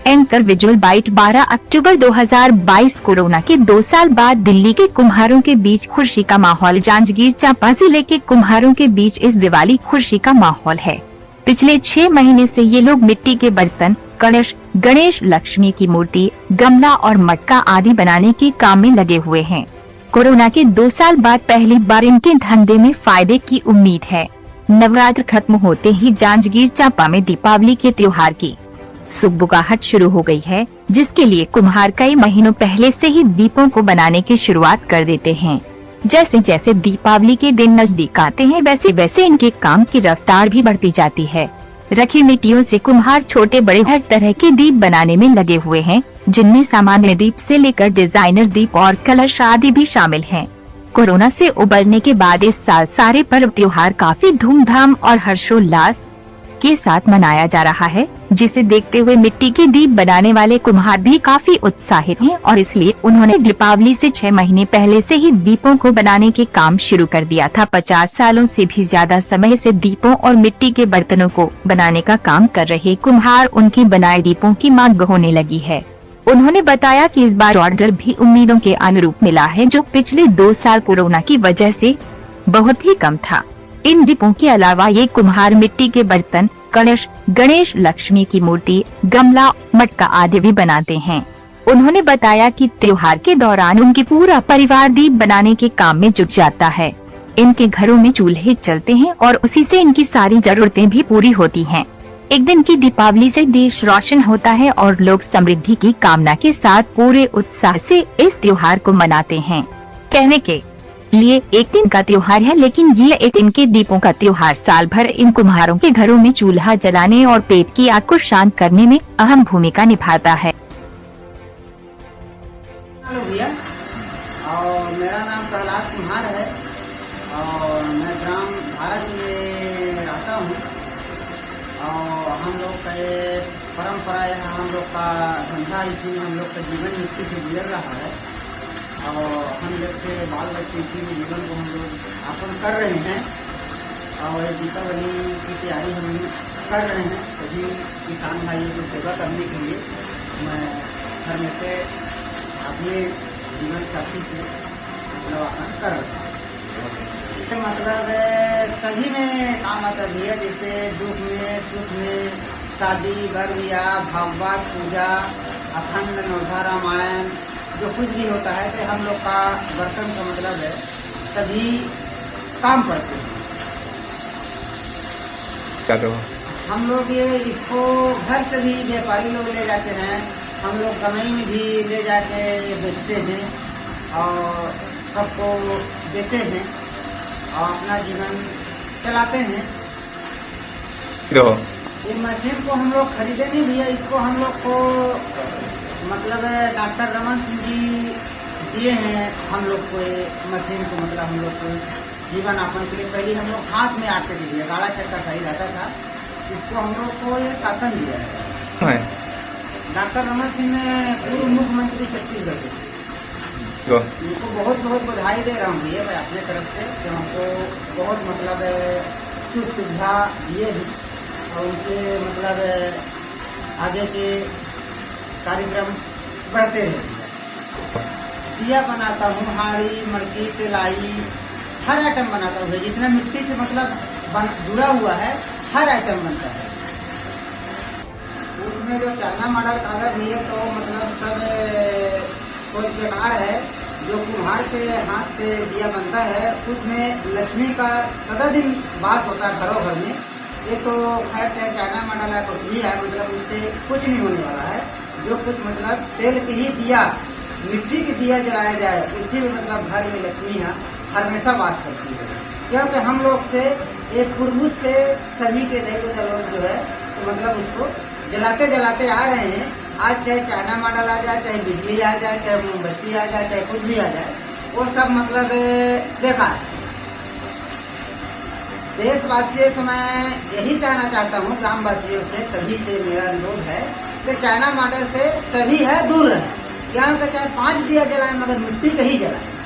Anchor visual bite 12 अक्टूबर 2022। Corona के 2 साल बाद दिल्ली के कुम्हारों के बीच खुशी का माहौल। जांजगीर चांपा जिले के कुम्हारों के बीच इस दिवाली खुशी का माहौल है। पिछले 6 महीने से ये लोग मिट्टी के बर्तन, कलश, गणेश लक्ष्मी की मूर्ति, गमला और मटका आदि बनाने के काम में लगे हुए हैं। कोरोना के 2 साल बाद पहली बार इनके धंधे में फायदे की उम्मीद है। नवरात्र खत्म होते ही जांजगीर चांपा में दीपावली के त्योहार की सुगबुगाहट शुरू हो गई है, जिसके लिए कुम्हार कई महीनों पहले से ही दीपों को बनाने की शुरुआत कर देते हैं। जैसे जैसे दीपावली के दिन नजदीक आते हैं, वैसे वैसे इनके काम की रफ्तार भी बढ़ती जाती है। रखी मिट्टियों से कुम्हार छोटे बड़े हर तरह के दीप बनाने में लगे हुए हैं, जिनमें सामान्य दीप से लेकर डिजाइनर दीप और कलश आदि भी शामिल हैं। कोरोना से उबरने के बाद इस साल सारे पर्व त्योहार काफी धूमधाम और हर्षोल्लास के साथ मनाया जा रहा है, जिसे देखते हुए मिट्टी के दीप बनाने वाले कुम्हार भी काफी उत्साहित हैं और इसलिए उन्होंने दीपावली से 6 महीने पहले से ही दीपों को बनाने के काम शुरू कर दिया था। 50 सालों से भी ज्यादा समय से दीपों और मिट्टी के बर्तनों को बनाने का काम कर रहे कुम्हार उनकी बनाए दीपों की मांग होने लगी है। उन्होंने बताया कि इस बार ऑर्डर भी उम्मीदों के अनुरूप मिला है, जो पिछले 2 साल कोरोना की वजह से बहुत ही कम था। इन दीपों के अलावा ये कुम्हार मिट्टी के बर्तन, कलश, गणेश लक्ष्मी की मूर्ति, गमला, मटका आदि भी बनाते हैं। उन्होंने बताया कि त्योहार के दौरान उनके पूरा परिवार दीप बनाने के काम में जुट जाता है। इनके घरों में चूल्हे चलते हैं और उसी से इनकी सारी जरूरतें भी पूरी होती हैं। एक दिन की दीपावली से देश रोशन होता है और लोग समृद्धि की कामना के साथ पूरे उत्साह से इस त्योहार को मनाते हैं। कहने के लिए एक दिन का त्योहार है, लेकिन ये एक दिन के दीपों का त्योहार साल भर इन कुम्हारों के घरों में चूल्हा जलाने और पेट की आग को शांत करने में अहम भूमिका निभाता है। हेलो भैया, और मेरा नाम प्रहलाद कुम्हार है और मैं ग्राम भारत में रहता हूँ। और हम लोग का ये परंपरा है, हम लोग का धंधा, इसी में हम लोग का जीवन मिट्टी से गुजर रहा है और हम लोग के बाल बच्चे इसी में जीवन को हम लोग यापन कर रहे हैं। और दीपावली की तैयारी हम कर रहे हैं। सभी किसान भाइयों की सेवा करने के लिए मैं घर में से अपने जीवन साथी से मतलब अपना कर रहा हूँ। मतलब सभी में काम आता है, जैसे दुख में, सुख में, शादी, बरविया, भागवत, पूजा, अखंड, नवधा, रामायण, जो कुछ भी होता है तो हम लोग का बर्तन का मतलब है सभी काम पड़ते हैं। क्या तो हम लोग ये इसको घर से भी व्यापारी लोग ले जाते हैं, हम लोग कमाई में भी ले जाके बेचते हैं और सबको देते हैं और अपना जीवन चलाते हैं। ये मशीन को हम लोग खरीदे नहीं भैया, इसको हम लोग को मतलब डॉक्टर रमन सिंह जी दिए हैं हम लोग को ये मशीन को, मतलब हम लोग को जीवन यापन के लिए। पहले हम लोग हाथ में आटे दिए, गाड़ा चक्का सही रहता था, इसको हम लोग को ये शासन दिया है डॉक्टर रमन सिंह ने, पूर्व मुख्यमंत्री छत्तीसगढ़ के। उनको बहुत बहुत बधाई दे रहा हूँ भैया मैं अपने तरफ से, कि हमको बहुत मतलब सुख सुविधा दिए हैं और उनके मतलब आगे के कार्यक्रम बढ़ते रहे। दिया बनाता हूँ, हाड़ी, मड़की, तेलाई, हर आइटम बनाता हूँ। जितना मिट्टी से मतलब जुड़ा हुआ है हर आइटम बनता है। उसमें जो चाइना मॉडल अगर नहीं है तो मतलब सब कोई बेकार है। जो कुम्हार के हाथ से दिया बनता है उसमें लक्ष्मी का सदा दिन वास होता है घरों घर में। ये तो खैर चाहे चाइना मॉडल है कुछ भी है, मतलब उससे कुछ नहीं होने वाला है। जो कुछ मतलब तेल के ही दिया, मिट्टी के दिया जलाया जाए, उसी में मतलब घर में लक्ष्मी हमेशा वास करती है। क्योंकि हम लोग से एक पूर्वज से सभी के दैव जरूरत जो है तो मतलब उसको जलाते जलाते आ रहे हैं। आज चाहे चाइना मॉडल आ जाए, चाहे बिजली आ जाए, चाहे मोमबत्ती आ जाए, चाहे कुछ भी आ जाए, वो सब मतलब बेकार है। देशवासियों से मैं यही कहना चाहता हूँ, ग्रामवासियों से सभी से मेरा अनुरोध है कि चाइना मॉडल से सभी है दूर रहे। क्या चाहे 5 दिया जलाए मगर मिट्टी का ही जलाए।